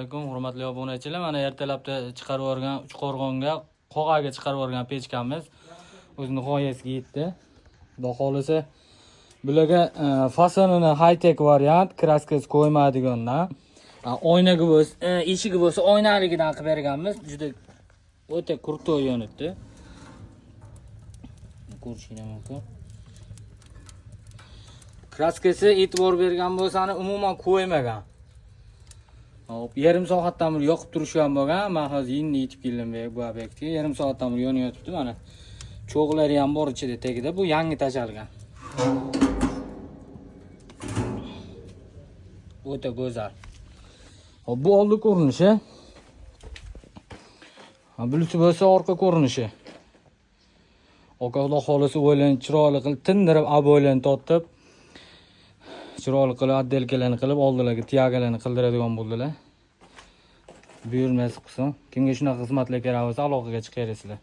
alaykum, hurmatli obunachilar. Mana ertalabda chiqarib yuborgan Uchqo'rg'onga, Qo'g'aga chiqarib yuborgan pechkamiz o'z nihoyasiga yetdi. Xudo xolisa, bularga fasonini high-tech variant, kraskasi qo'ymaydigandan, oynaga bo'lsa, eshigi bo'lsa oynaligidan qilib berganmiz. Juda o'ta krutoy yonibdi. Ko'rishingiz mumkin. Kraskasi e'tibor bergan bo'lsani umuman qo'ymagan. Hop, yarim soatdan beri yoqib turishi ham bo'lgan. Men hozir endi yetib keldim bu obyektga. Yarim soatdan beri yonayotibdi mana. Cho'g'lari ham bor ichida tagida. Bu yangi tashalgan. O'ta go'zal. Hop, bu oldi ko'rinishi. Bunisi bo'lsa orqa ko'rinishi. Xudo xolisi o'ylanib chiroyli qilib tindirib, aboylarni tortib, chiroyli qilib addelkalarni qilib oldilarga tiyagalarni qildiradigan bo'ldilar. Buyurmasi qilsin. Kimga shunaqa xizmatlar kerak bo'lsa aloqaga chiqaverasizlar.